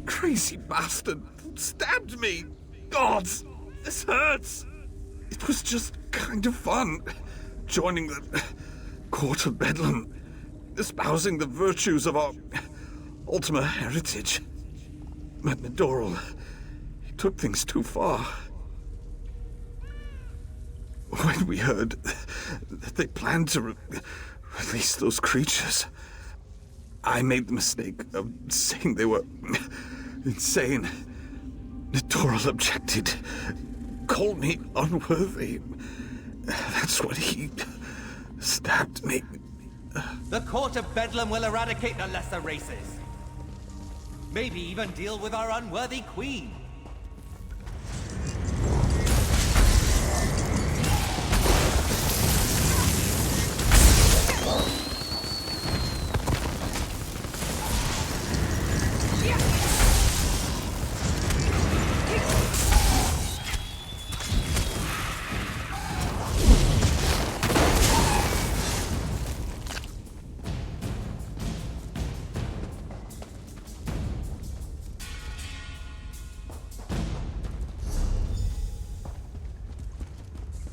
crazy bastard stabbed me. Gods, this hurts. It was just kind of fun, joining the court of Bedlam, espousing the virtues of our Ultima heritage. But Doral, he took things too far. When we heard that they planned to release those creatures, I made the mistake of saying they were insane. Doral objected, called me unworthy. That's when he stabbed me. The Court of Bedlam will eradicate the lesser races. Maybe even deal with our unworthy queen.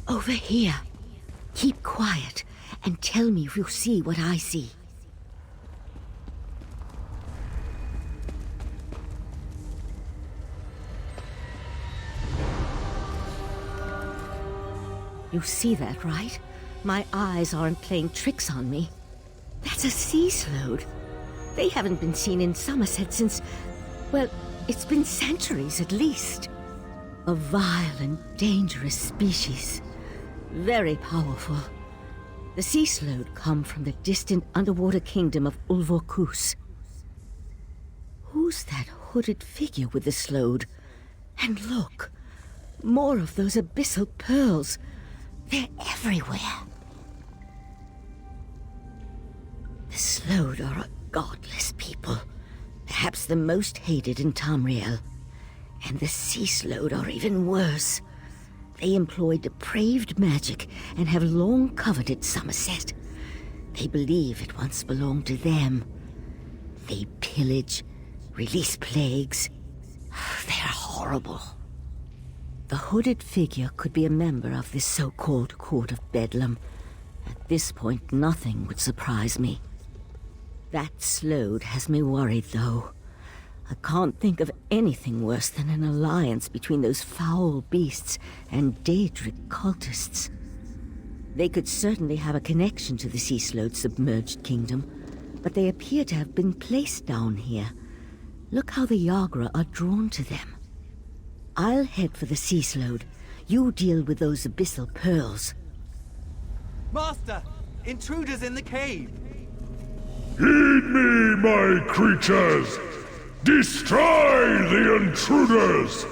Over here. Keep quiet and tell me if you see what I see. You see that, right? My eyes aren't playing tricks on me. That's a sea slode. They haven't been seen in Somerset since, well, it's been centuries at least. A vile and dangerous species. Very powerful. The sea slode come from the distant underwater kingdom of Ulvorkus. Who's that hooded figure with the slode? And look, more of those abyssal pearls. They're everywhere. The slode are a godless people. Perhaps the most hated in Tamriel. And the sea slode are even worse. They employ depraved magic and have long coveted Somerset. They believe it once belonged to them. They pillage, release plagues. They're horrible. The hooded figure could be a member of this so-called Court of Bedlam. At this point, nothing would surprise me. That slode has me worried, though. I can't think of anything worse than an alliance between those foul beasts and Daedric cultists. They could certainly have a connection to the sea slode's submerged kingdom, but they appear to have been placed down here. Look how the Yagra are drawn to them. I'll head for the sea slode. You deal with those abyssal pearls. Master! Intruders in the cave! Heed me, my creatures! Destroy the intruders!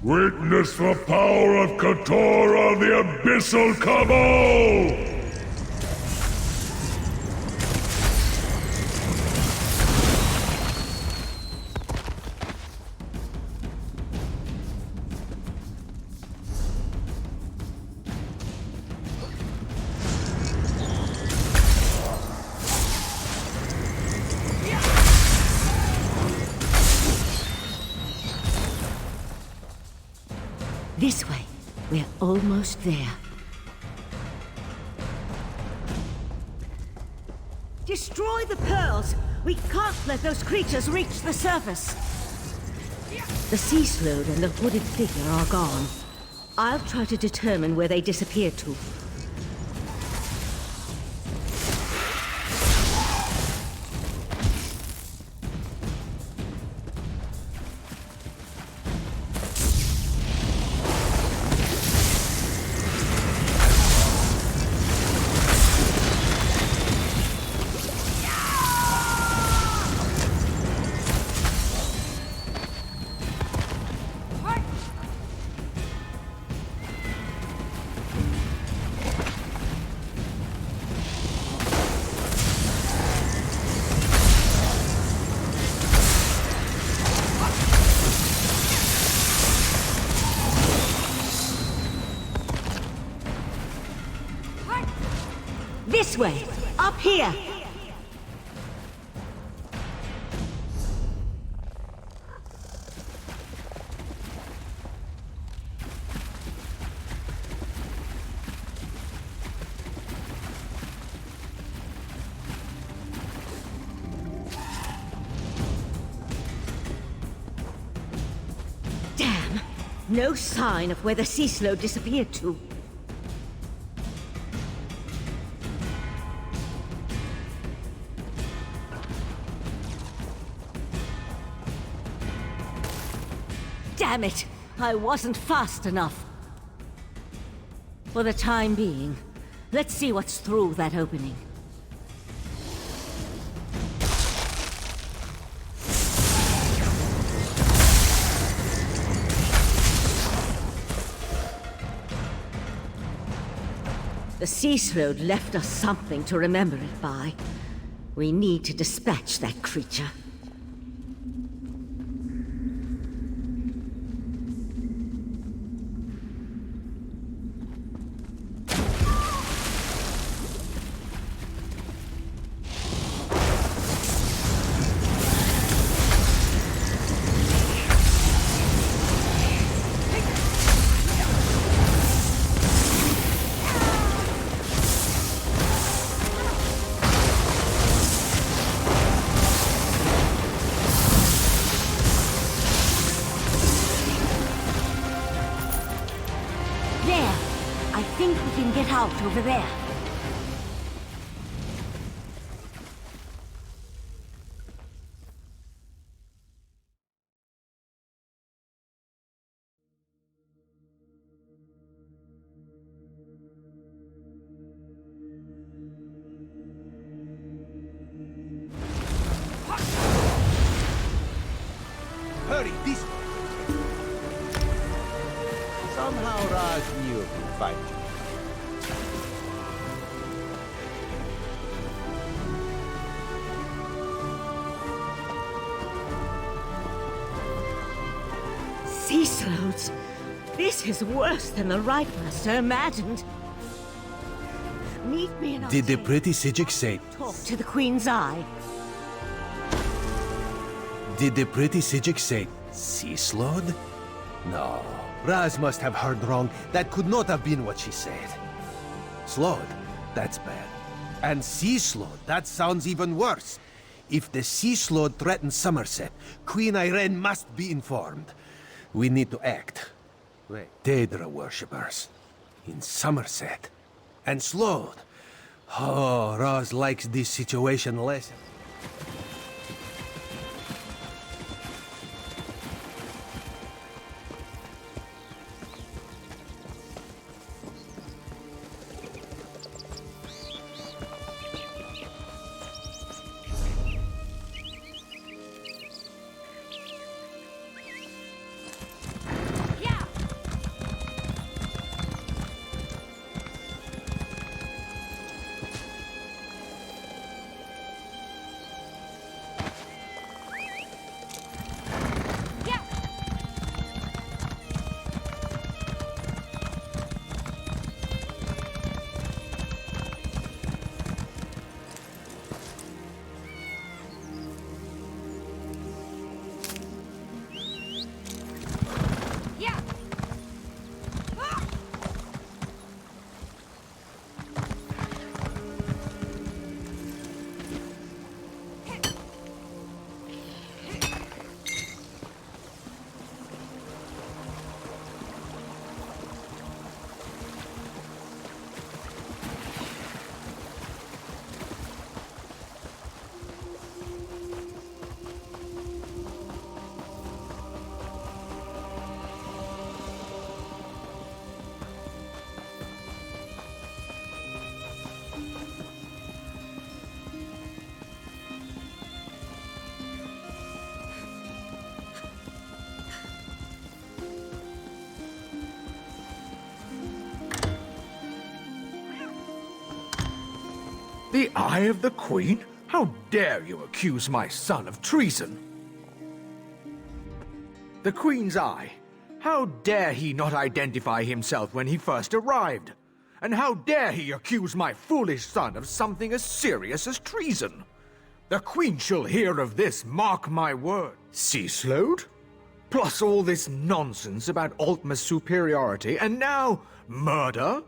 Witness the power of Katora, the Abyssal Cabal! This way. We're almost there. Destroy the pearls! We can't let those creatures reach the surface! The sea slode and the hooded figure are gone. I'll try to determine where they disappeared to. This way! Up here! No sign of where the sea slow disappeared to. Damn it! I wasn't fast enough. For the time being, let's see what's through that opening. The sea slode left us something to remember it by. We need to dispatch that creature. I think we can get out over there. Hurry, this way. Somehow Raj knew we'd find you. Sea slodes? This is worse than the Right Master imagined. Meet me in our Did the chamber. pretty Sijik say? Talk to the Queen's Eye. Did the pretty Sijik say sea slode? No, Raz must have heard wrong. That could not have been what she said. Slode, that's bad. And sea slode, that sounds even worse. If the sea slode threatens Somerset, Queen Irene must be informed. We need to act. Wait, Daedra worshippers in Somerset. And slode. Oh, Raz likes this situation less. The Eye of the Queen? How dare you accuse my son of treason? The Queen's Eye. How dare he not identify himself when he first arrived? And how dare he accuse my foolish son of something as serious as treason? The Queen shall hear of this, mark my word. Sea slode? Plus all this nonsense about Altma's superiority, and now murder?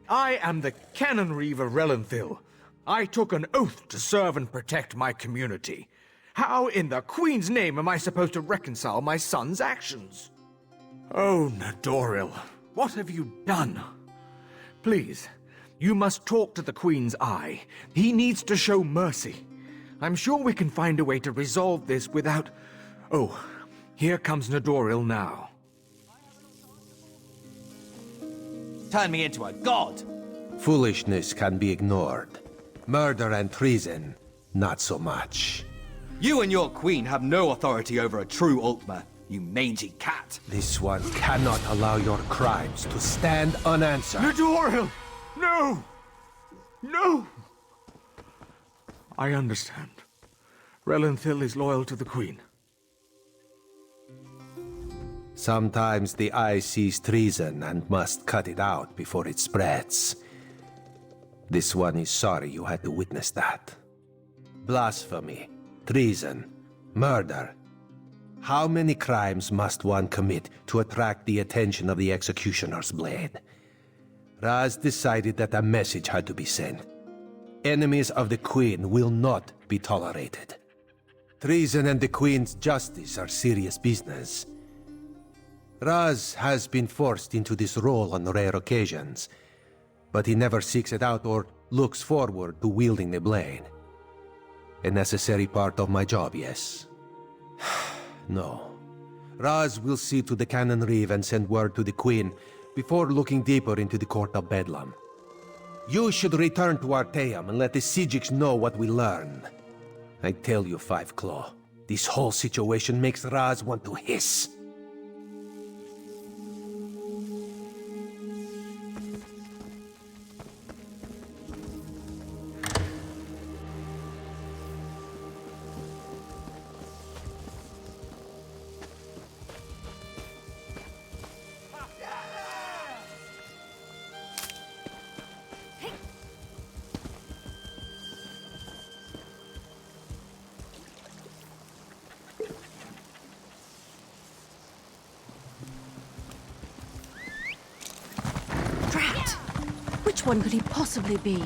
I am the Canon Reeve of Relenthil. I took an oath to serve and protect my community. How in the Queen's name am I supposed to reconcile my son's actions? Oh, Nadoril, what have you done? Please, you must talk to the Queen's Eye. He needs to show mercy. I'm sure we can find a way to resolve this without... Oh, here comes Nadoril now. Turn me into a god! Foolishness can be ignored. Murder and treason, not so much. You and your queen have no authority over a true Ultima, you mangy cat. This one cannot allow your crimes to stand unanswered. Nadoril! No! No! I understand. Relenthil is loyal to the Queen. Sometimes the eye sees treason and must cut it out before it spreads. This one is sorry you had to witness that. Blasphemy, treason, murder. How many crimes must one commit to attract the attention of the executioner's blade? Raz decided that a message had to be sent. Enemies of the Queen will not be tolerated. Treason and the Queen's justice are serious business. Raz has been forced into this role on rare occasions, but he never seeks it out or looks forward to wielding the blade. A necessary part of my job, yes. No. Raz will see to the Cannon Reeve and send word to the Queen before looking deeper into the Court of Bedlam. You should return to Arteum and let the Sijiks know what we learned. I tell you, Five Claw, this whole situation makes Raz want to hiss. Drat! Which one could he possibly be?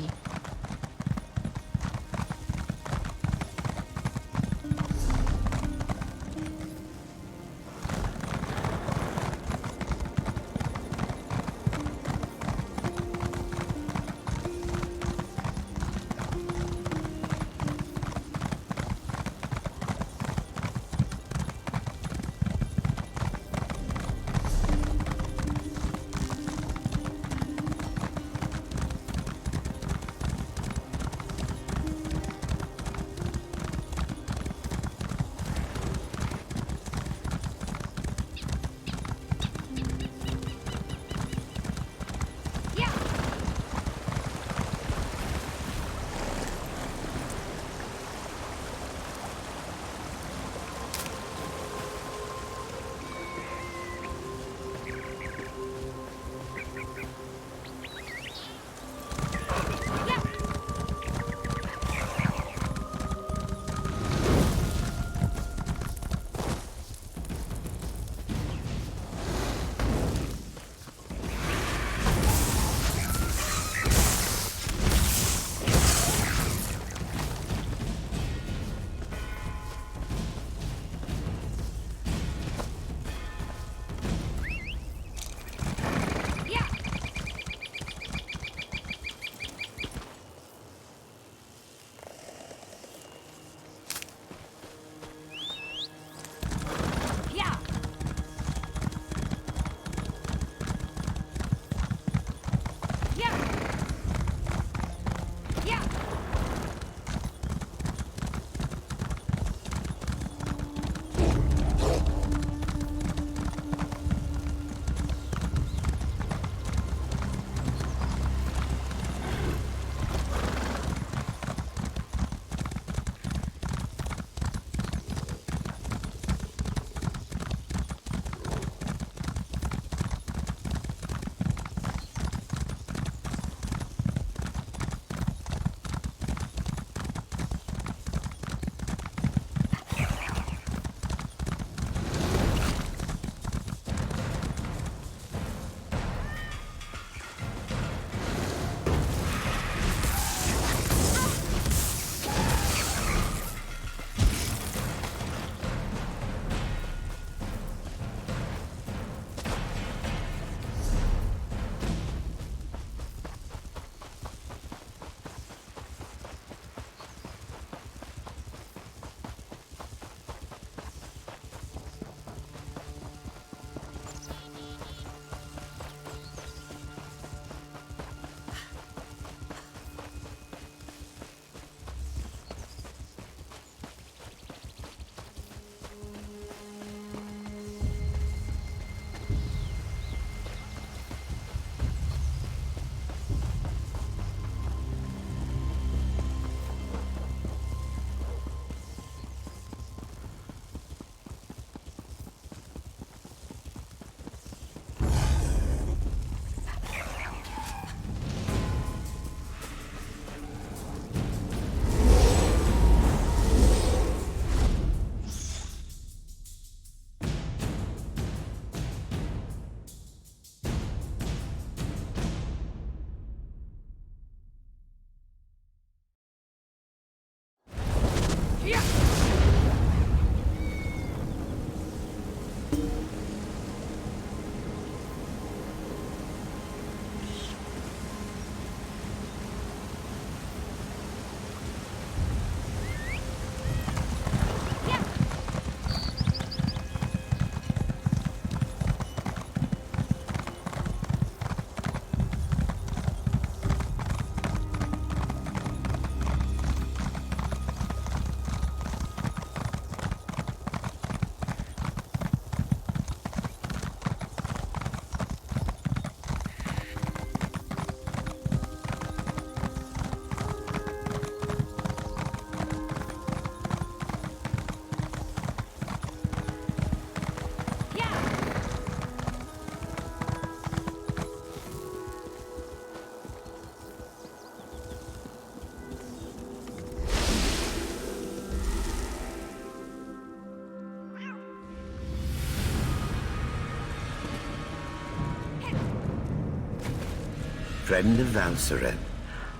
Friend of Valseren,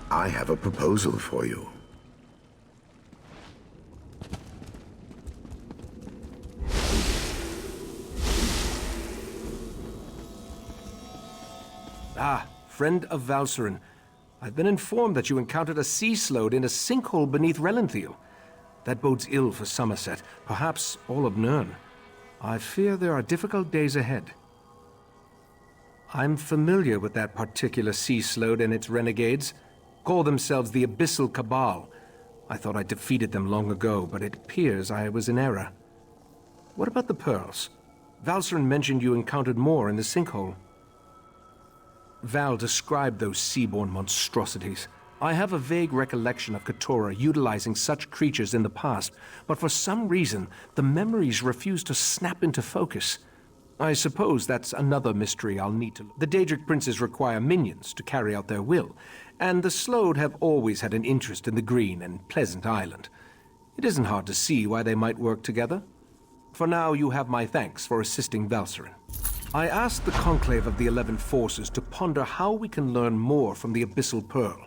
I have a proposal for you. Ah, friend of Valseren. I've been informed that you encountered a sea slode in a sinkhole beneath Relenthiel. That bodes ill for Somerset, perhaps all of Nirn. I fear there are difficult days ahead. I'm familiar with that particular sea slode and its renegades. Call themselves the Abyssal Cabal. I thought I defeated them long ago, but it appears I was in error. What about the pearls? Valseren mentioned you encountered more in the sinkhole. Val described those seaborne monstrosities. I have a vague recollection of Keturah utilizing such creatures in the past, but for some reason, the memories refuse to snap into focus. I suppose that's another mystery I'll need to... The Daedric princes require minions to carry out their will, and the Slode have always had an interest in the green and pleasant island. It isn't hard to see why they might work together. For now, you have my thanks for assisting Valseren. I asked the Conclave of the 11 Forces to ponder how we can learn more from the Abyssal Pearl.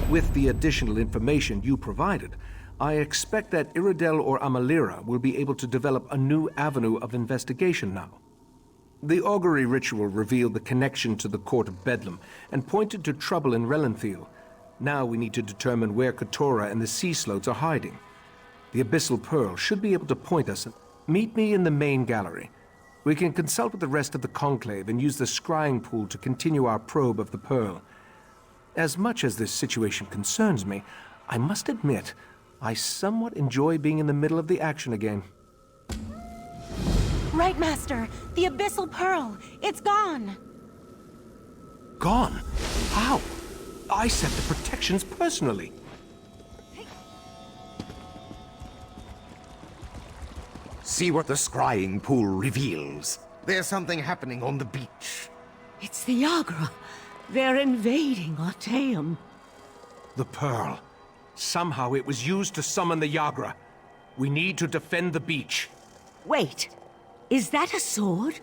With the additional information you provided, I expect that Iredel or Amalira will be able to develop a new avenue of investigation now. The augury ritual revealed the connection to the Court of Bedlam and pointed to trouble in Relenthiel. Now we need to determine where Keturah and the Sea Slodes are hiding. The Abyssal Pearl should be able to point us. Meet me in the main gallery. We can consult with the rest of the Conclave and use the scrying pool to continue our probe of the Pearl. As much as this situation concerns me, I must admit, I somewhat enjoy being in the middle of the action again. Right, Master. The Abyssal Pearl. It's gone. Gone? How? I set the protections personally. See what the scrying pool reveals. There's something happening on the beach. It's the Yagra. They're invading Artaeum. The Pearl. Somehow it was used to summon the Yagra. We need to defend the beach. Wait, is that a sword?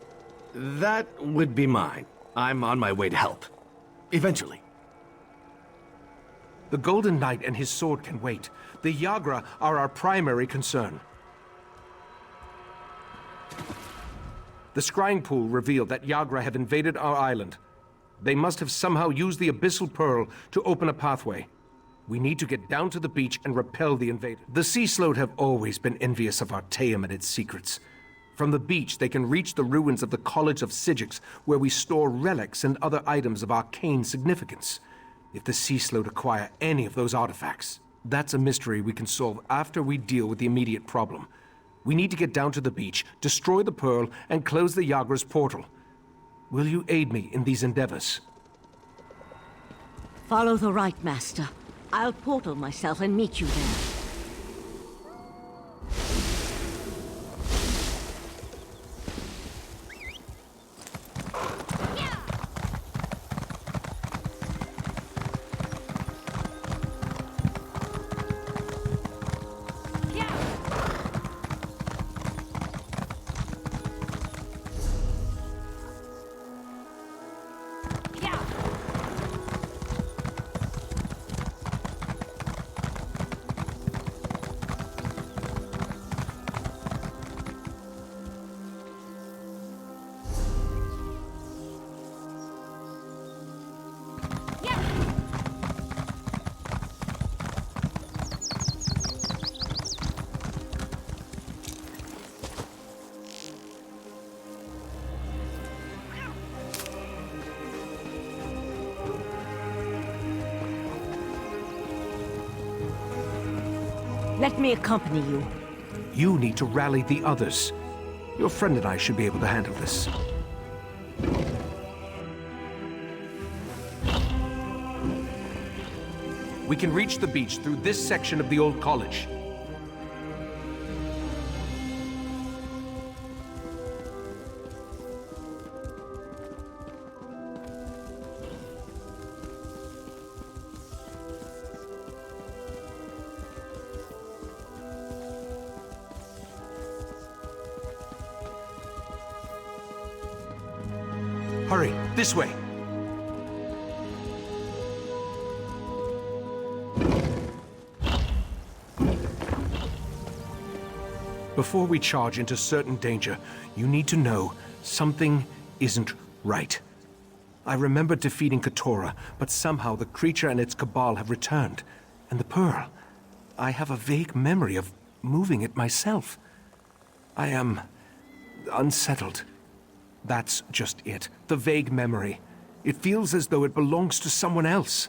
That would be mine. I'm on my way to help. Eventually. The Golden Knight and his sword can wait. The Yagra are our primary concern. The scrying pool revealed that Yagra have invaded our island. They must have somehow used the Abyssal Pearl to open a pathway. We need to get down to the beach and repel the invaders. The Sea Slode have always been envious of Artaeum and its secrets. From the beach, they can reach the ruins of the College of Sigics, where we store relics and other items of arcane significance. If the Sea Slode acquire any of those artifacts, that's a mystery we can solve after we deal with the immediate problem. We need to get down to the beach, destroy the Pearl, and close the Yagra's portal. Will you aid me in these endeavors? Follow the right, Master. I'll portal myself and meet you there. Let me accompany you. You need to rally the others. Your friend and I should be able to handle this. We can reach the beach through this section of the old college. Hurry, this way. Before we charge into certain danger, you need to know something isn't right. I remember defeating Keturah, but somehow the creature and its cabal have returned. And the pearl, I have a vague memory of moving it myself. I am unsettled. That's just it. The vague memory. It feels as though it belongs to someone else.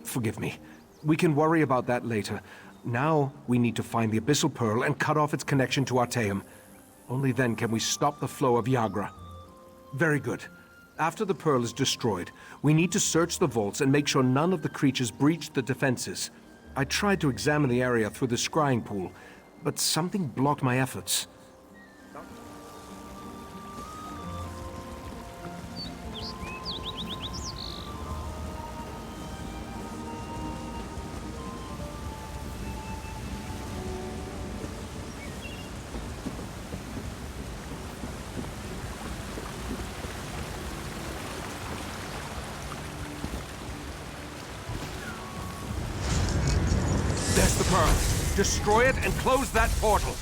Forgive me. We can worry about that later. Now we need to find the Abyssal Pearl and cut off its connection to Artaeum. Only then can we stop the flow of Yagra. Very good. After the pearl is destroyed, we need to search the vaults and make sure none of the creatures breached the defenses. I tried to examine the area through the scrying pool, but something blocked my efforts. There's the pearl. Destroy it and close that portal.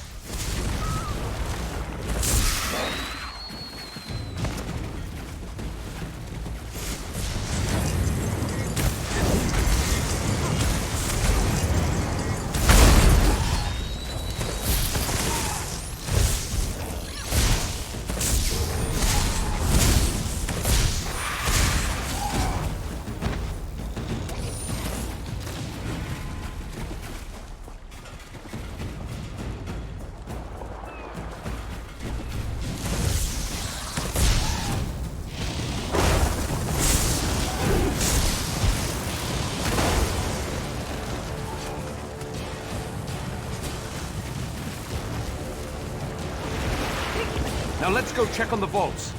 Now let's go check on the vaults.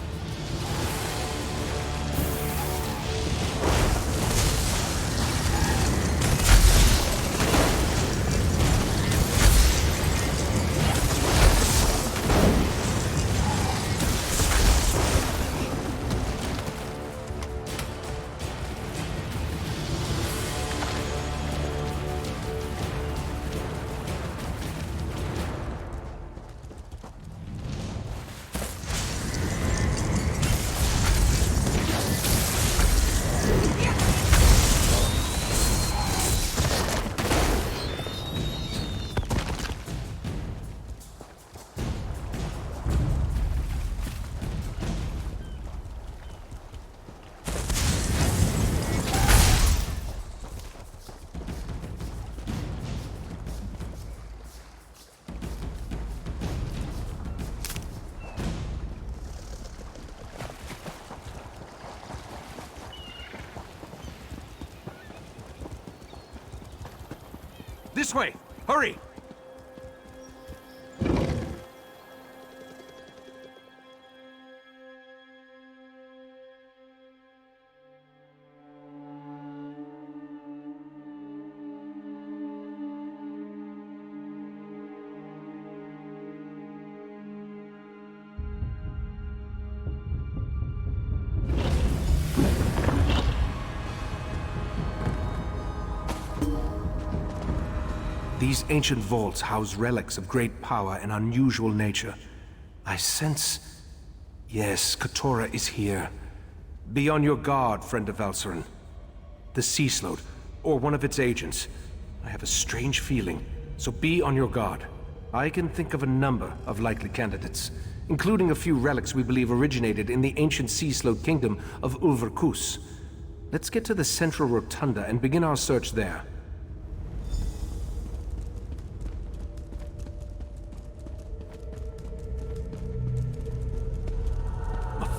This way! Hurry! These ancient vaults house relics of great power and unusual nature. I sense... Yes, Keturah is here. Be on your guard, friend of Valcerin. The Sea Slode, or one of its agents. I have a strange feeling, so be on your guard. I can think of a number of likely candidates, including a few relics we believe originated in the ancient Sea Slode kingdom of Ulverkus. Let's get to the central rotunda and begin our search there.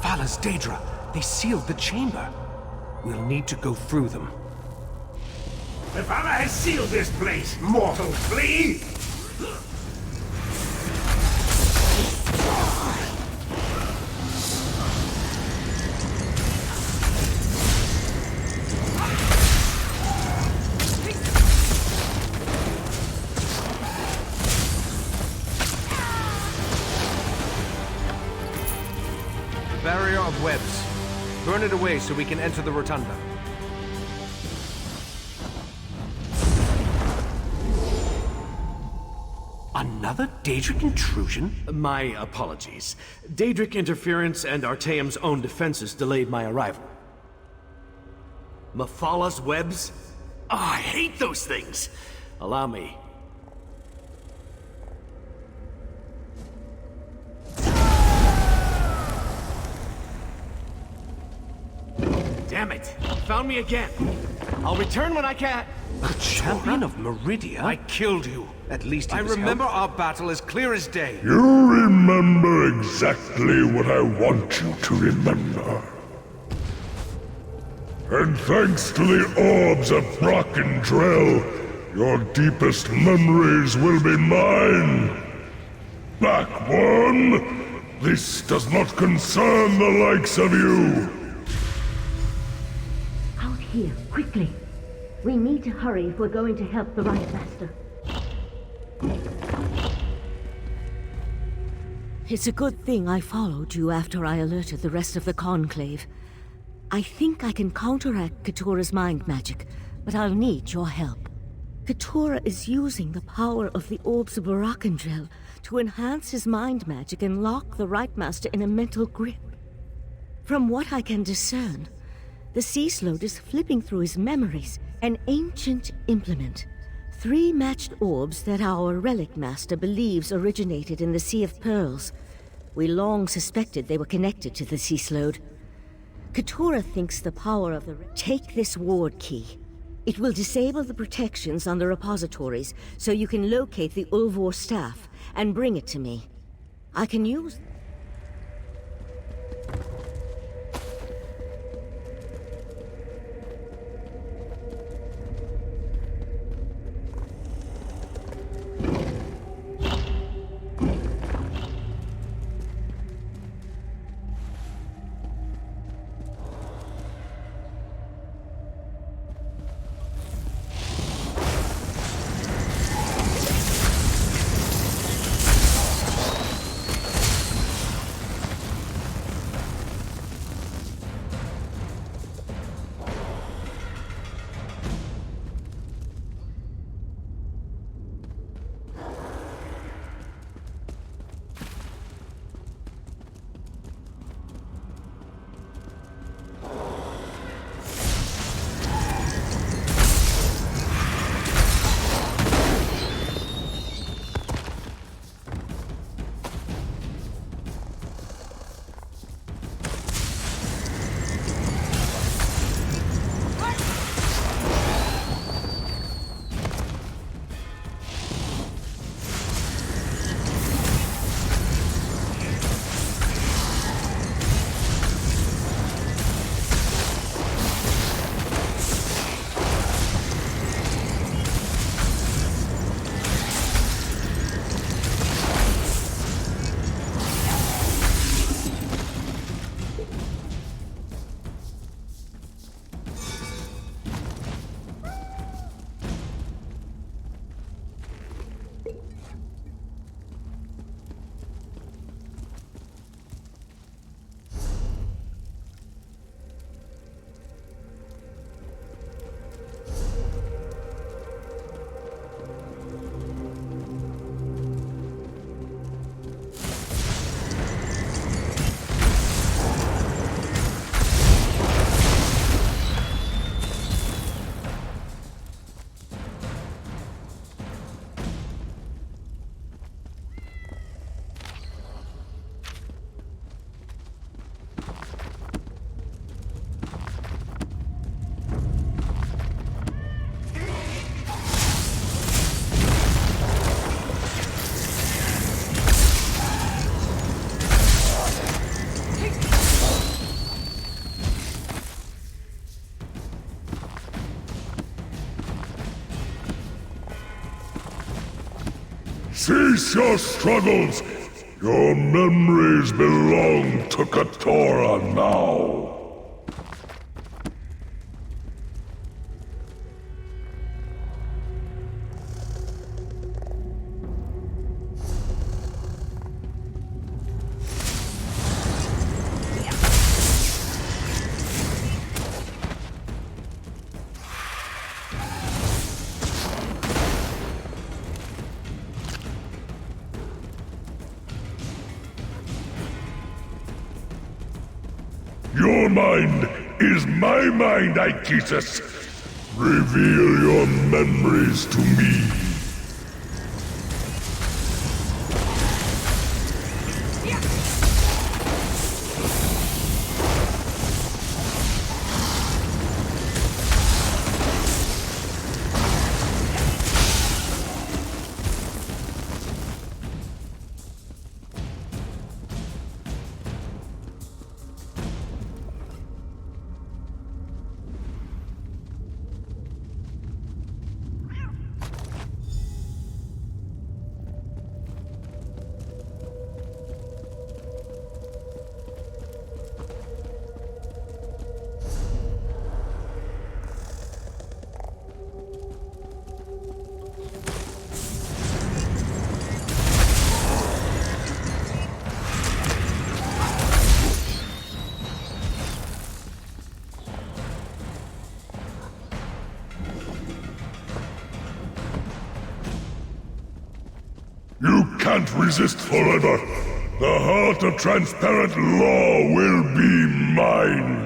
Fala's Daedra, they sealed the chamber. We'll need to go through them. The Vala has sealed this place, mortal flea! Barrier of webs. Burn it away so we can enter the rotunda. Another Daedric intrusion? My apologies. Daedric interference and Artaeum's own defenses delayed my arrival. Mathala's webs? Oh, I hate those things! Allow me. Damn it! Found me again! I'll return when I can! A champion of Meridia? I killed you. At least I remember our battle as clear as day. You remember exactly what I want you to remember. And thanks to the orbs of Brock and Drell, your deepest memories will be mine. Back one, this does not concern the likes of you. Out here, quickly. We need to hurry if we're going to help the Right Master. It's a good thing I followed you after I alerted the rest of the Conclave. I think I can counteract Katura's mind magic, but I'll need your help. Katura is using the power of the Orbs of Barakandrel to enhance his mind magic and lock the Right Master in a mental grip. From what I can discern, the Sea Slode is flipping through his memories, an ancient implement. 3 matched orbs that our Relic Master believes originated in the Sea of Pearls. We long suspected they were connected to the Sea Slode. Katura thinks the power of the... Take this ward key. It will disable the protections on the repositories, so you can locate the Ulvor staff and bring it to me. I can use... Cease your struggles! Your memories belong to Katora now. Your mind is my mind, Aegetus. Reveal your memories to me. You can't resist forever. The heart of transparent law will be mine.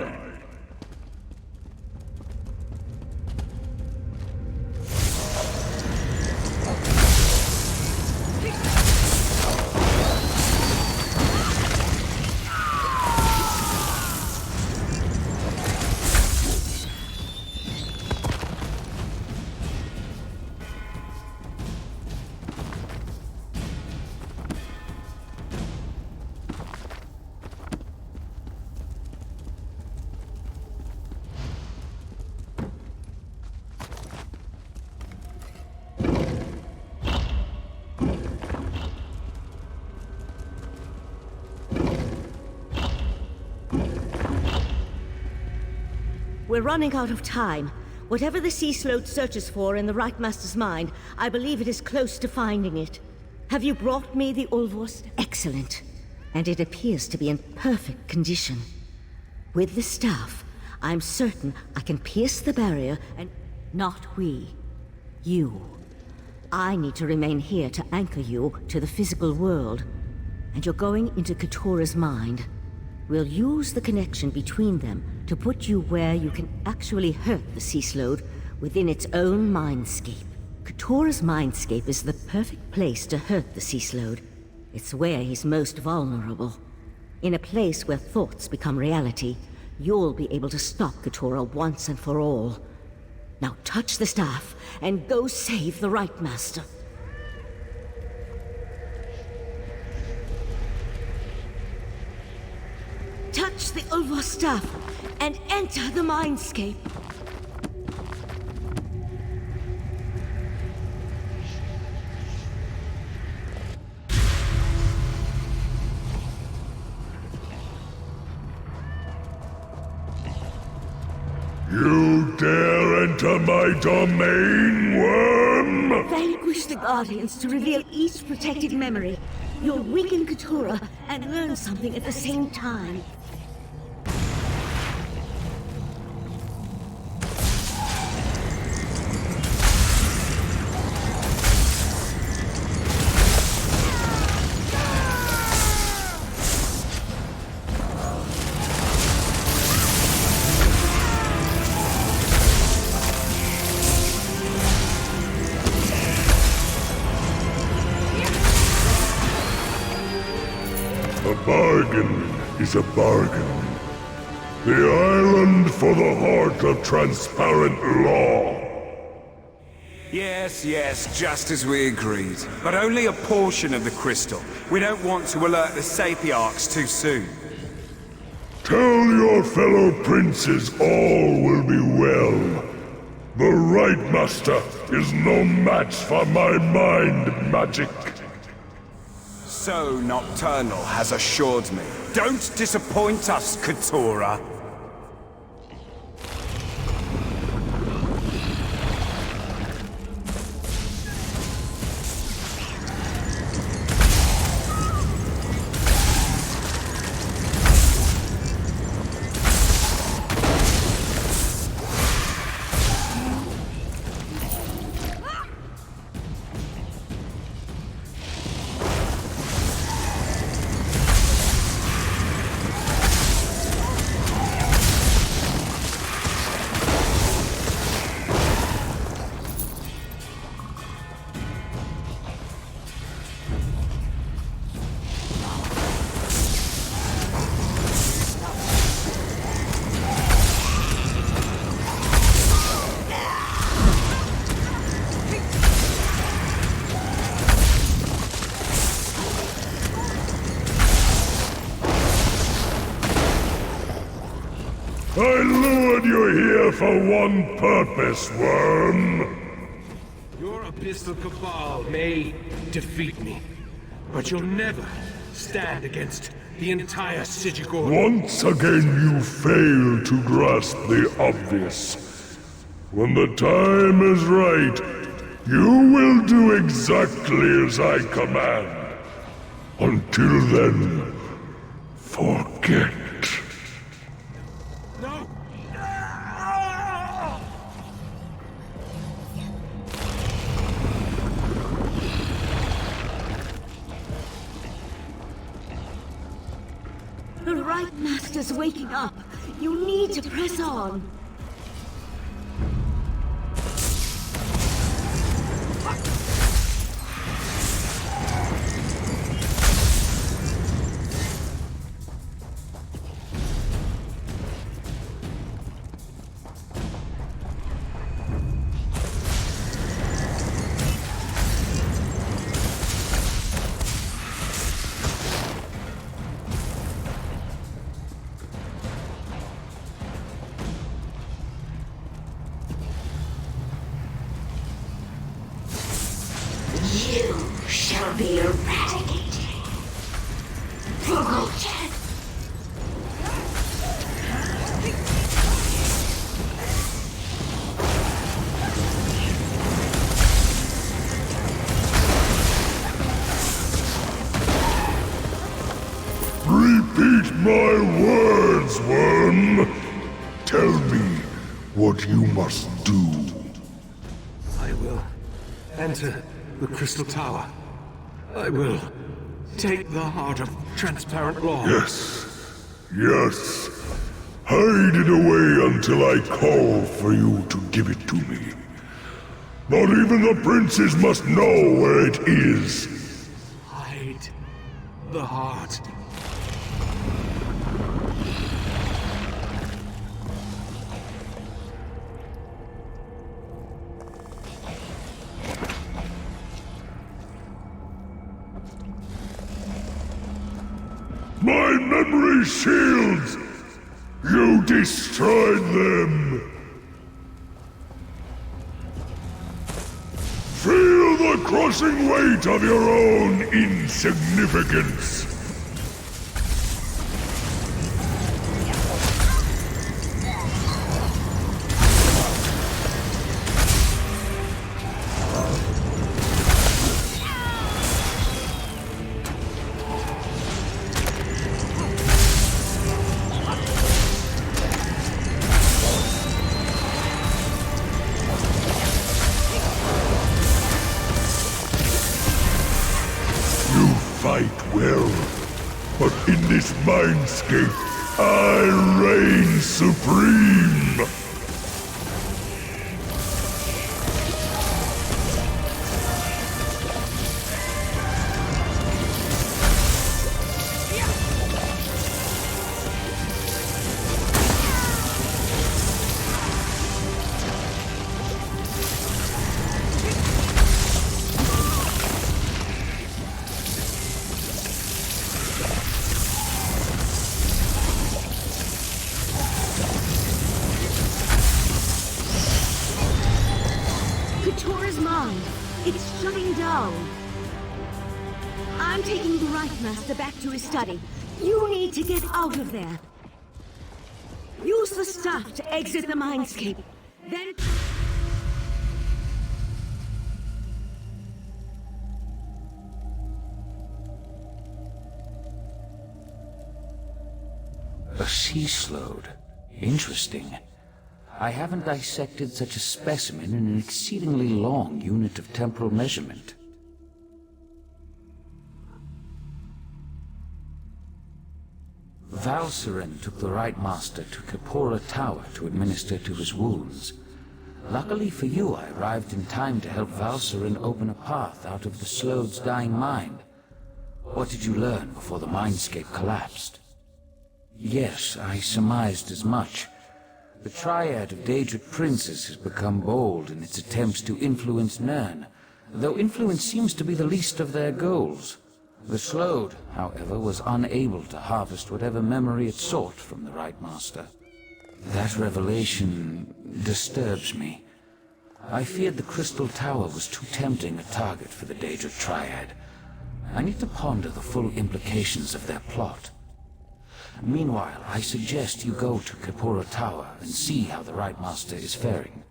We're running out of time. Whatever the Sea Slode searches for in the Right Master's mind, I believe it is close to finding it. Have you brought me the Ulvos? Excellent. And it appears to be in perfect condition. With the staff, I'm certain I can pierce the barrier and... Not we. You. I need to remain here to anchor you to the physical world. And you're going into Katora's mind. We'll use the connection between them to put you where you can actually hurt the Sea Slode within its own mindscape. Katora's mindscape is the perfect place to hurt the Sea Slode. It's where he's most vulnerable. In a place where thoughts become reality, you'll be able to stop Katora once and for all. Now touch the staff and go save the Right Master. Touch the Ulvos staff and enter the mindscape. You dare enter my domain, worm? Vanquish the Guardians to reveal each protected memory. You'll weaken Katora and learn something at the same time. A bargain is a bargain. The island for the heart of transparent law. Yes, just as we agreed. But only a portion of the crystal. We don't want to alert the Sapiarchs too soon. Tell your fellow princes all will be well. The Right Master is no match for my mind magic. So Nocturnal has assured me. Don't disappoint us, Katora. I lured you here for one purpose, worm. Your abyssal cabal may defeat me, but you'll never stand against the entire Psijic Order. Once again you fail to grasp the obvious. When the time is right, you will do exactly as I command. Until then, forget. No! The Right Master's waking up. You need to press on. You shall be eradicated. Forgotten. Repeat my words, worm. Tell me what you must do. I will enter the Crystal Tower. I will take the heart of transparent law. Yes. Yes. Hide it away until I call for you to give it to me. Not even the princes must know where it is. Hide the heart. My memory shields! You destroyed them! Feel the crushing weight of your own insignificance! Fight well, but in this mindscape, I reign supreme! Katora's mind. It's shutting down. I'm taking the Right Master back to his study. You need to get out of there. Use the staff to exit the mindscape. Then... A sea slode. Interesting. I haven't dissected such a specimen in an exceedingly long unit of temporal measurement. Valcerin took the Right Master to Capora Tower to administer to his wounds. Luckily for you, I arrived in time to help Valcerin open a path out of the Slode's dying mind. What did you learn before the mindscape collapsed? Yes, I surmised as much. The triad of Daedric princes has become bold in its attempts to influence Nirn, though influence seems to be the least of their goals. The Slode, however, was unable to harvest whatever memory it sought from the Right Master. That revelation disturbs me. I feared the Crystal Tower was too tempting a target for the Daedric Triad. I need to ponder the full implications of their plot. Meanwhile, I suggest you go to Qualia Tower and see how the Right Master is faring.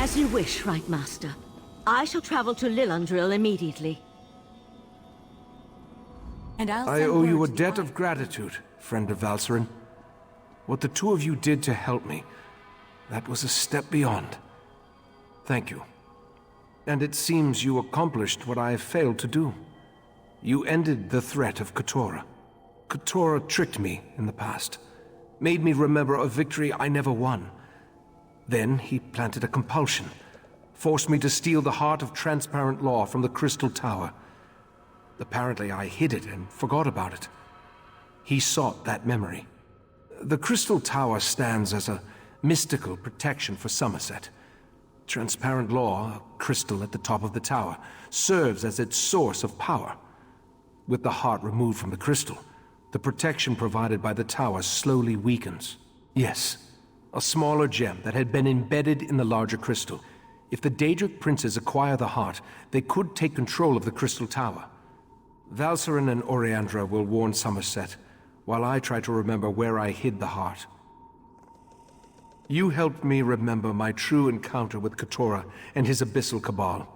As you wish, Right Master. I shall travel to Lilundril immediately. And I owe you a debt of gratitude, friend of Valcerin. What the two of you did to help me, that was a step beyond. Thank you. And it seems you accomplished what I have failed to do. You ended the threat of Keturah. Keturah tricked me in the past, made me remember a victory I never won. Then he planted a compulsion, forced me to steal the heart of transparent law from the Crystal Tower. Apparently I hid it and forgot about it. He sought that memory. The Crystal Tower stands as a mystical protection for Somerset. Transparent law, a crystal at the top of the tower, serves as its source of power. With the heart removed from the crystal, the protection provided by the tower slowly weakens. Yes, a smaller gem that had been embedded in the larger crystal. If the Daedric princes acquire the heart, they could take control of the Crystal Tower. Valcerin and Oriandra will warn Somerset, while I try to remember where I hid the heart. You helped me remember my true encounter with Keturah and his abyssal cabal.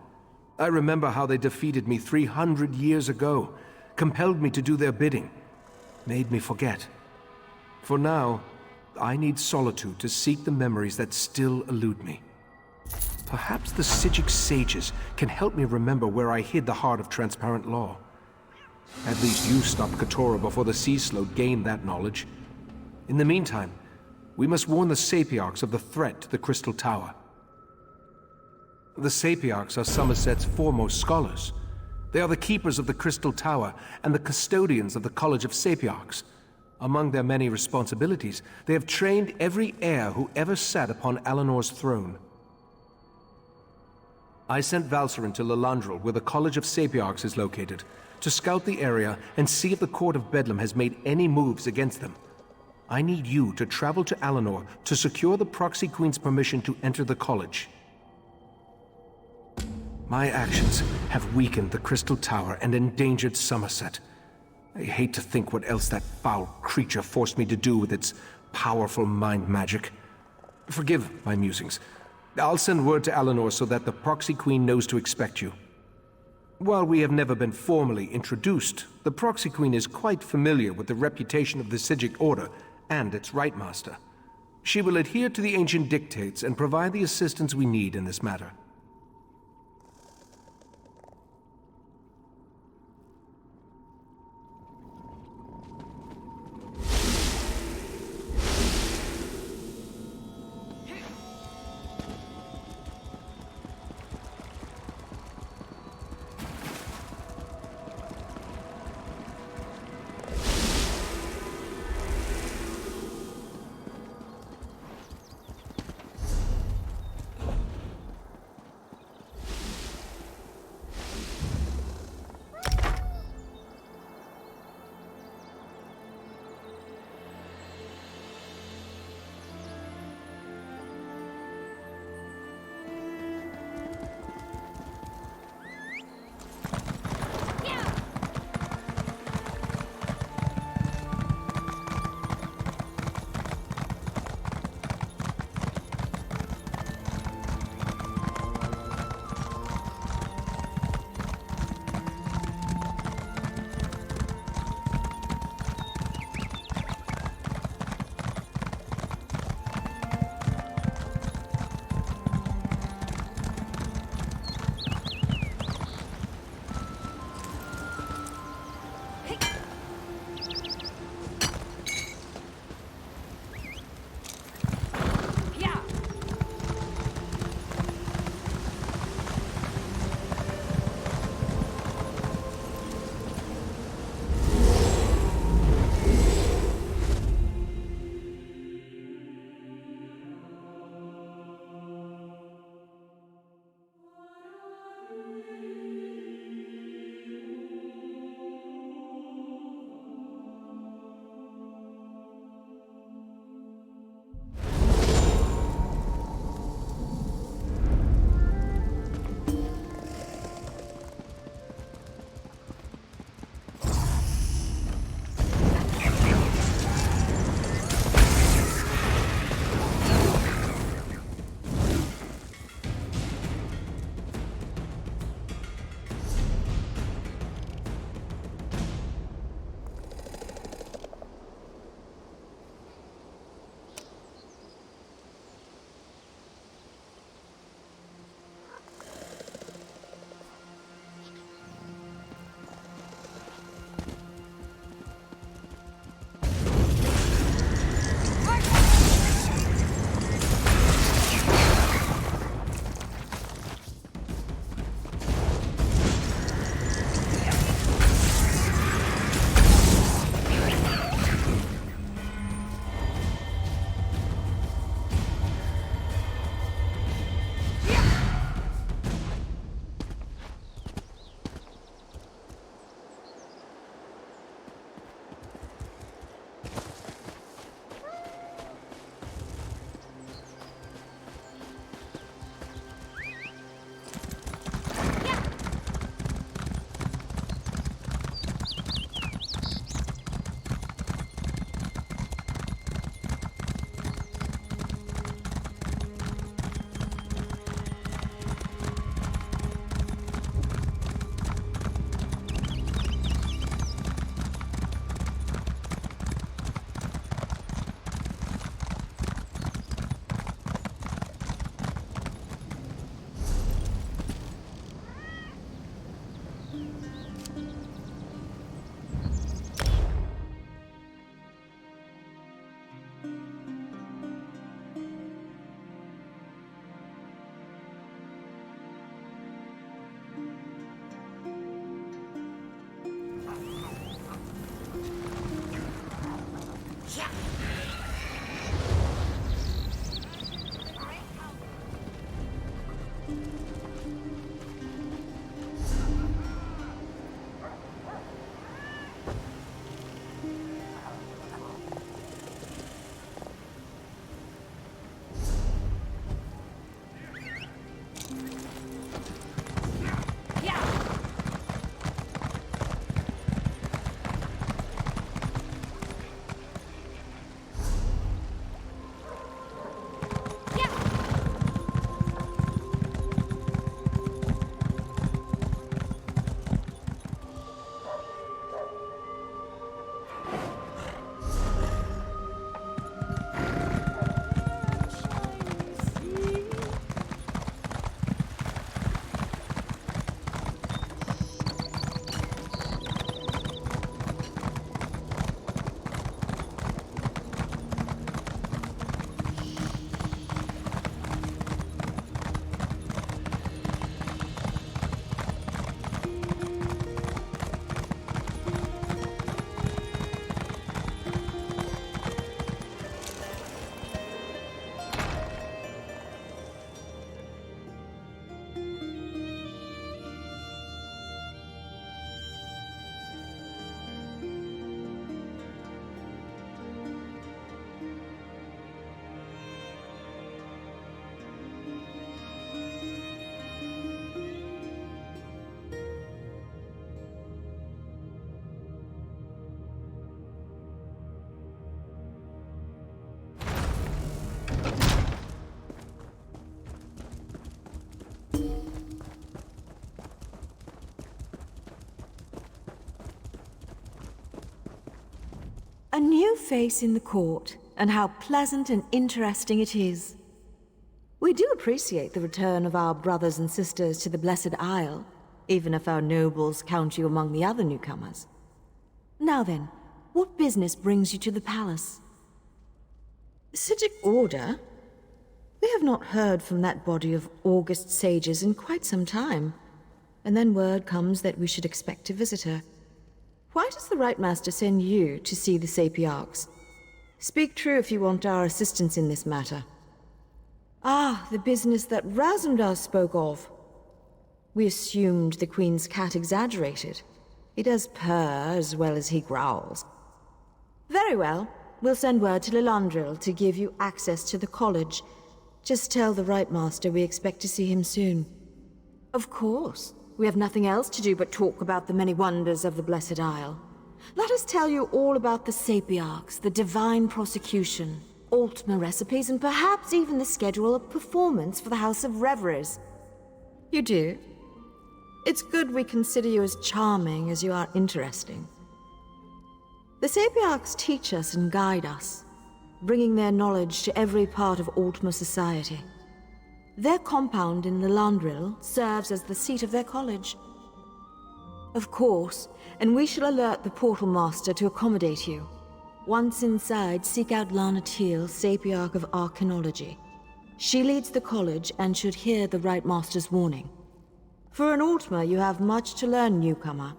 I remember how they defeated me 300 years ago, compelled me to do their bidding, made me forget. For now, I need solitude to seek the memories that still elude me. Perhaps the Psijic sages can help me remember where I hid the heart of transparent law. At least you stopped Keturah before the Sea Slode gained that knowledge. In the meantime, we must warn the Sapiarchs of the threat to the Crystal Tower. The Sapiarchs are Somerset's foremost scholars. They are the keepers of the Crystal Tower and the custodians of the College of Sapiarchs. Among their many responsibilities, they have trained every heir who ever sat upon Alinor's throne. I sent Valcerin to Lilundril, where the College of Sapiarchs is located, to scout the area and see if the Court of Bedlam has made any moves against them. I need you to travel to Alinor to secure the Proxy Queen's permission to enter the college. My actions have weakened the Crystal Tower and endangered Somerset. I hate to think what else that foul creature forced me to do with its powerful mind magic. Forgive my musings. I'll send word to Eleanor so that the Proxy Queen knows to expect you. While we have never been formally introduced, the Proxy Queen is quite familiar with the reputation of the Psijic Order and its Rite Master. She will adhere to the ancient dictates and provide the assistance we need in this matter. A new face in the court, and how pleasant and interesting it is. We do appreciate the return of our brothers and sisters to the Blessed Isle, even if our nobles count you among the other newcomers. Now then, what business brings you to the palace? Psijic order? We have not heard from that body of august sages in quite some time, and then word comes that we should expect a visitor. Why does the Right Master send you to see the Sapiarchs? Speak true if you want our assistance in this matter. Ah, the business that Razumdar spoke of. We assumed the Queen's cat exaggerated. He does purr as well as he growls. Very well. We'll send word to Lilandril to give you access to the college. Just tell the Right Master we expect to see him soon. Of course. We have nothing else to do but talk about the many wonders of the Blessed Isle. Let us tell you all about the Sapiarchs, the Divine Prosecution, Altma recipes, and perhaps even the schedule of performance for the House of Reveries. You do? It's good we consider you as charming as you are interesting. The Sapiarchs teach us and guide us, bringing their knowledge to every part of Altma society. Their compound in Lilandril serves as the seat of their college. Of course, and we shall alert the Portal Master to accommodate you. Once inside, seek out Lana Teal, Sapiarch of Arcanology. She leads the college and should hear the Right Master's warning. For an Altma, you have much to learn, newcomer.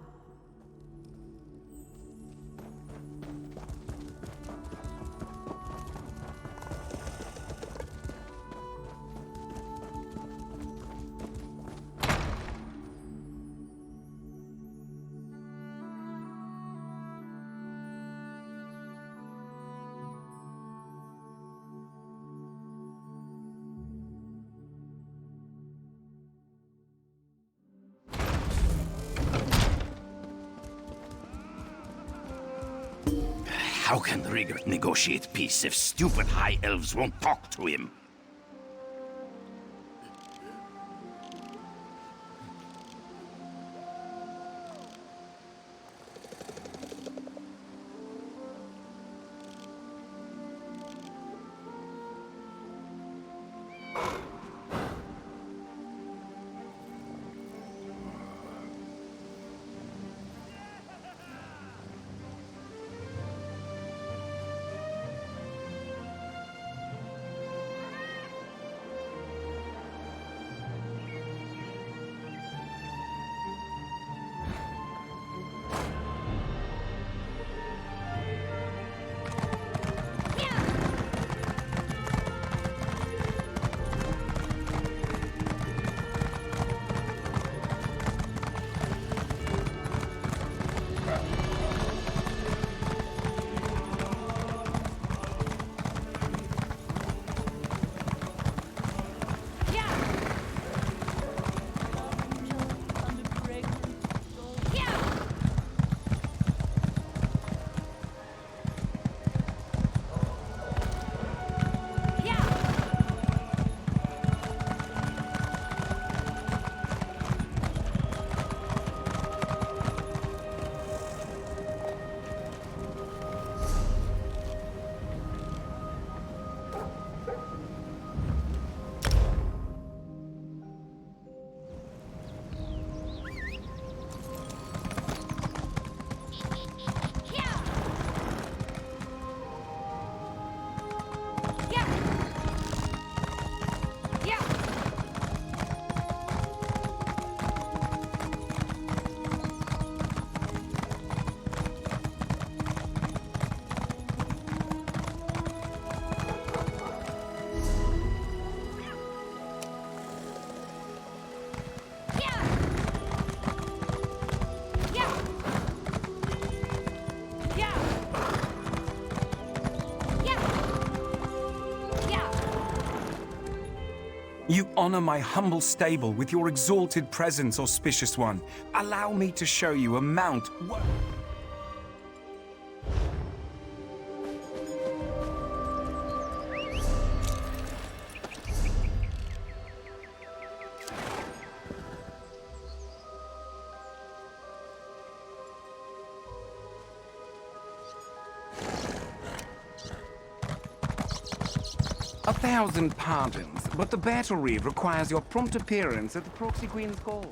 How can Rigert negotiate peace if stupid high elves won't talk to him? You honor my humble stable with your exalted presence, auspicious one. Allow me to show you a mount. 1,000 pardons, but the battle reeve requires your prompt appearance at the Proxy Queen's court.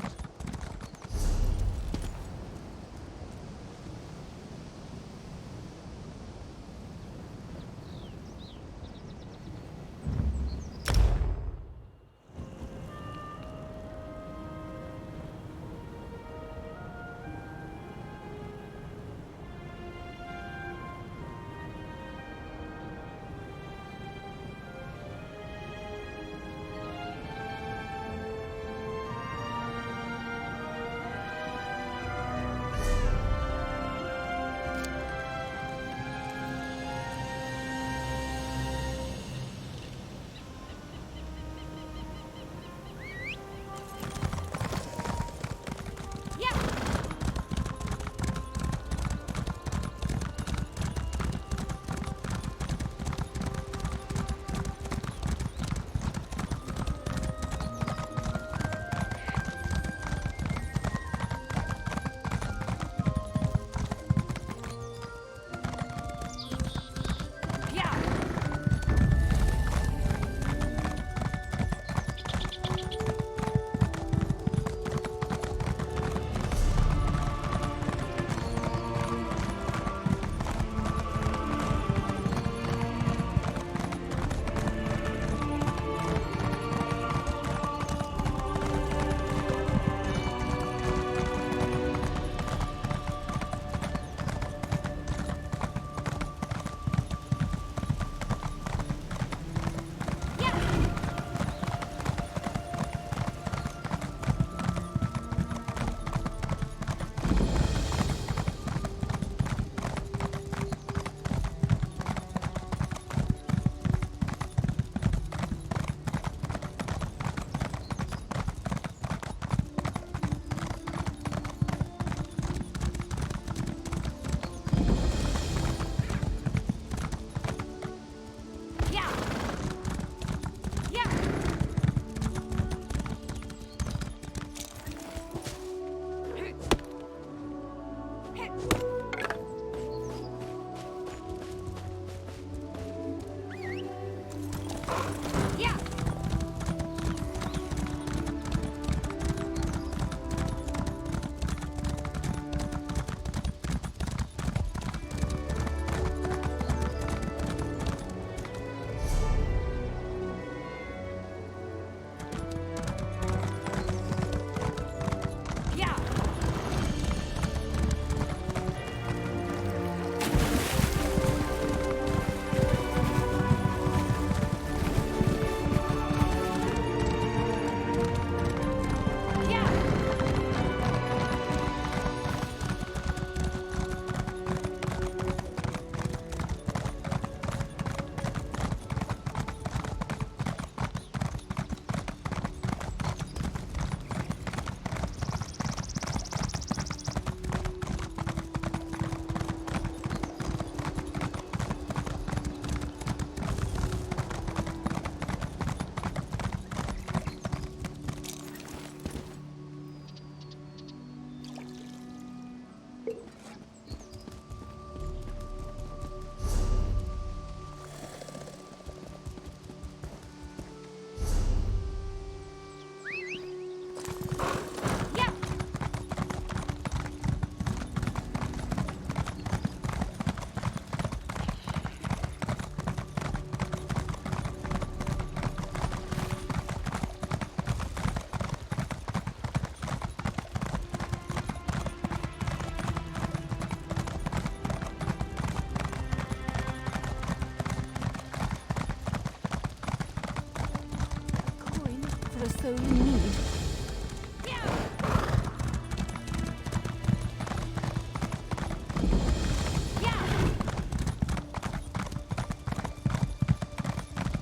So you need.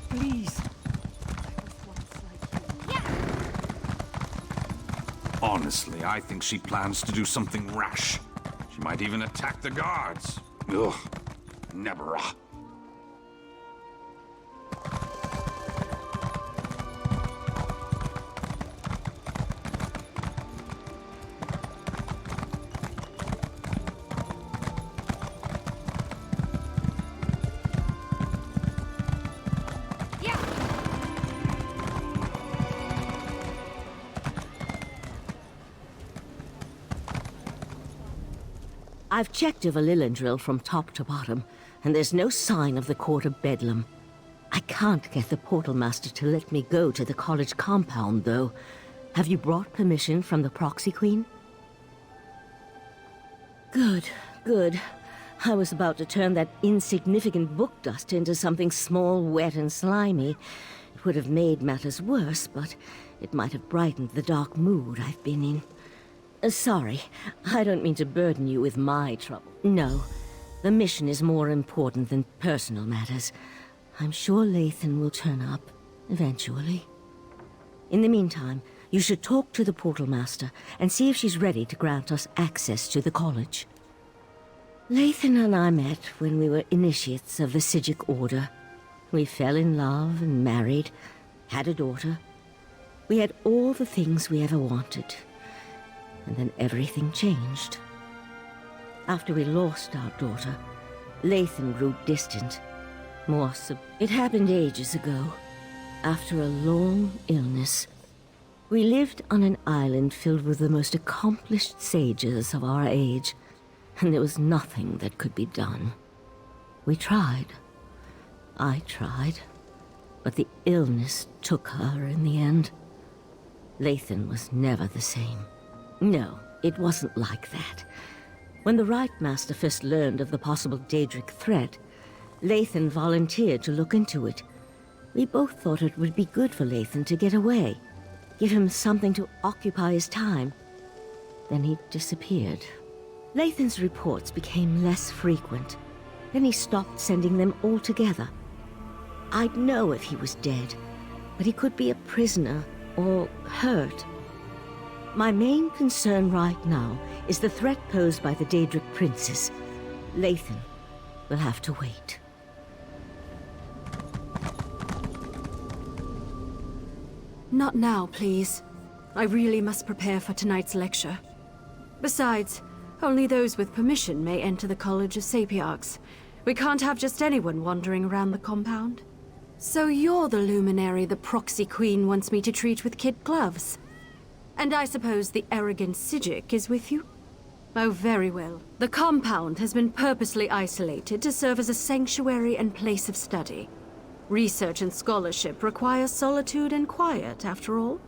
Please. Honestly, I think she plans to do something rash. She might even attack the guards. Ugh. Never. Yeah. I've checked over Lillandrill from top to bottom, and there's no sign of the Court of Bedlam. I can't get the Portal Master to let me go to the college compound, though. Have you brought permission from the Proxy Queen? Good, good. I was about to turn that insignificant book dust into something small, wet, and slimy. It would have made matters worse, but it might have brightened the dark mood I've been in. Sorry, I don't mean to burden you with my trouble. No, the mission is more important than personal matters. I'm sure Lathan will turn up, eventually. In the meantime, you should talk to the Portal Master and see if she's ready to grant us access to the college. Lathan and I met when we were initiates of the Psijic Order. We fell in love and married, had a daughter. We had all the things we ever wanted. And then everything changed. After we lost our daughter, Lathan grew distant. It happened ages ago, after a long illness. We lived on an island filled with the most accomplished sages of our age, and there was nothing that could be done. We tried. I tried. But the illness took her in the end. Lathan was never the same. No, it wasn't like that. When the Right Master first learned of the possible Daedric threat, Lathan volunteered to look into it. We both thought it would be good for Lathan to get away, give him something to occupy his time. Then he disappeared. Lathan's reports became less frequent. Then he stopped sending them altogether. I'd know if he was dead, but he could be a prisoner or hurt. My main concern right now is the threat posed by the Daedric princes. Lathan will have to wait. Not now, please. I really must prepare for tonight's lecture. Besides, only those with permission may enter the College of Sapiarchs. We can't have just anyone wandering around the compound. So you're the luminary the Proxy Queen wants me to treat with kid gloves. And I suppose the arrogant Psijic is with you? Oh, very well. The compound has been purposely isolated to serve as a sanctuary and place of study. Research and scholarship require solitude and quiet, after all.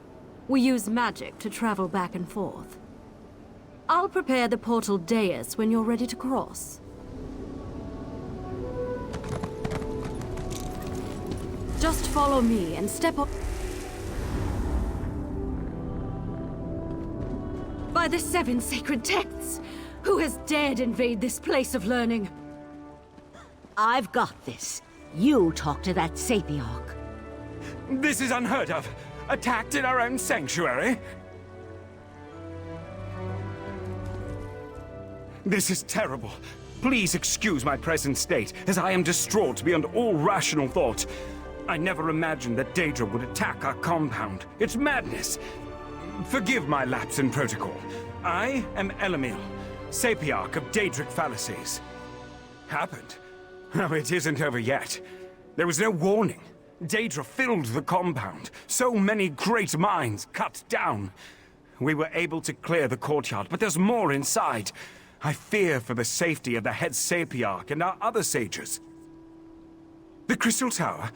We use magic to travel back and forth. I'll prepare the portal dais when you're ready to cross. Just follow me and step up. By the 7 sacred texts! Who has dared invade this place of learning? I've got this. You talk to that Sapiarch. This is unheard of. Attacked in our own sanctuary? This is terrible. Please excuse my present state, as I am distraught beyond all rational thought. I never imagined that Daedra would attack our compound. It's madness. Forgive my lapse in protocol. I am Elamil, Sapiarch of Daedric Fallacies. Happened? Oh, it isn't over yet. There was no warning. Daedra filled the compound. So many great minds cut down. We were able to clear the courtyard, but there's more inside. I fear for the safety of the head Sapiarch and our other sages. The Crystal Tower?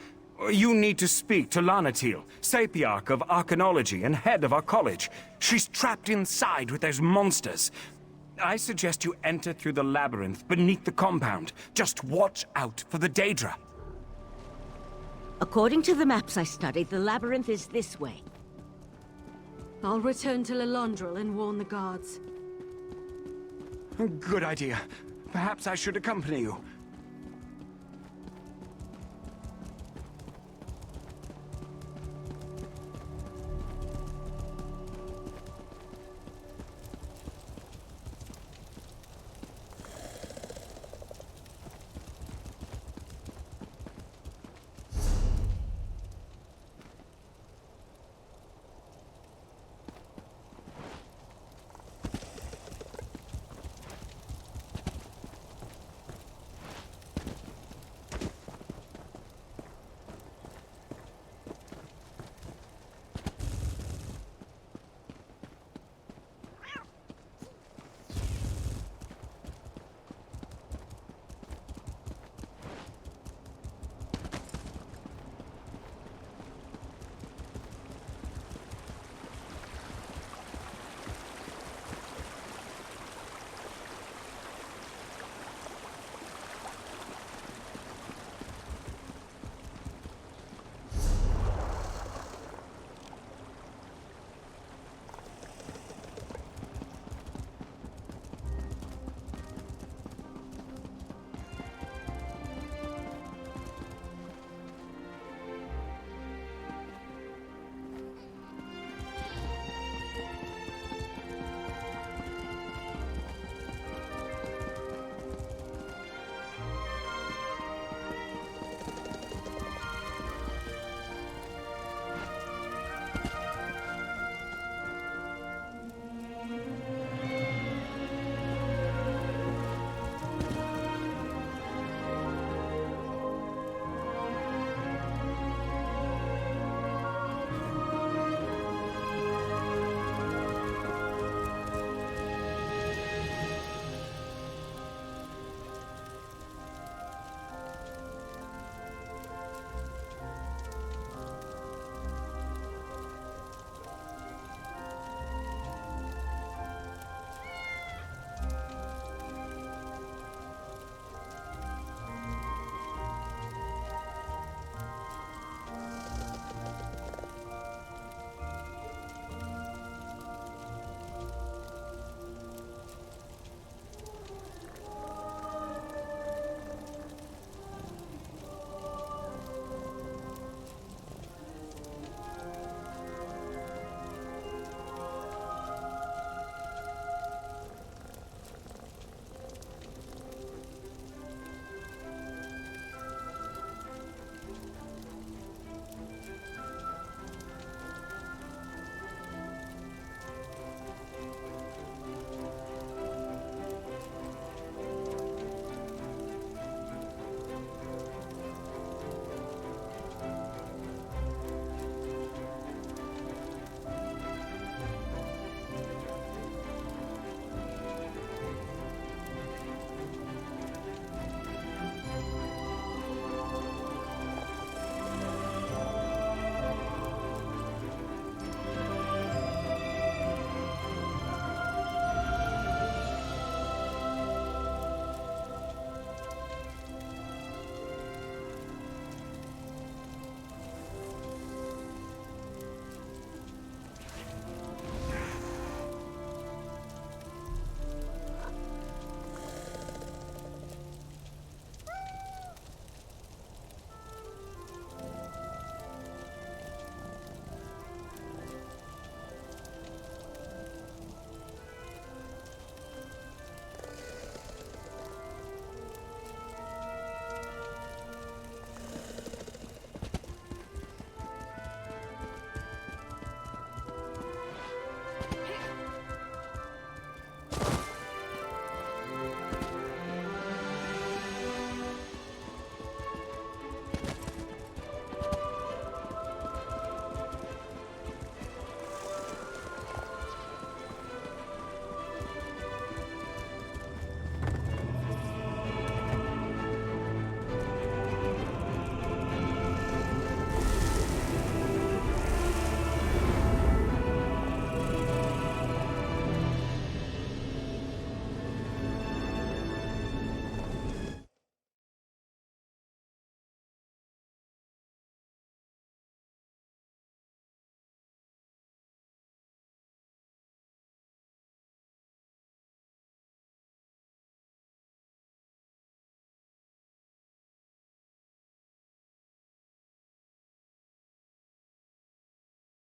You need to speak to Lanatil, Sapiarch of Arcanology and head of our college. She's trapped inside with those monsters. I suggest you enter through the labyrinth beneath the compound. Just watch out for the Daedra. According to the maps I studied, the labyrinth is this way. I'll return to Lillandrill and warn the guards. Good idea. Perhaps I should accompany you.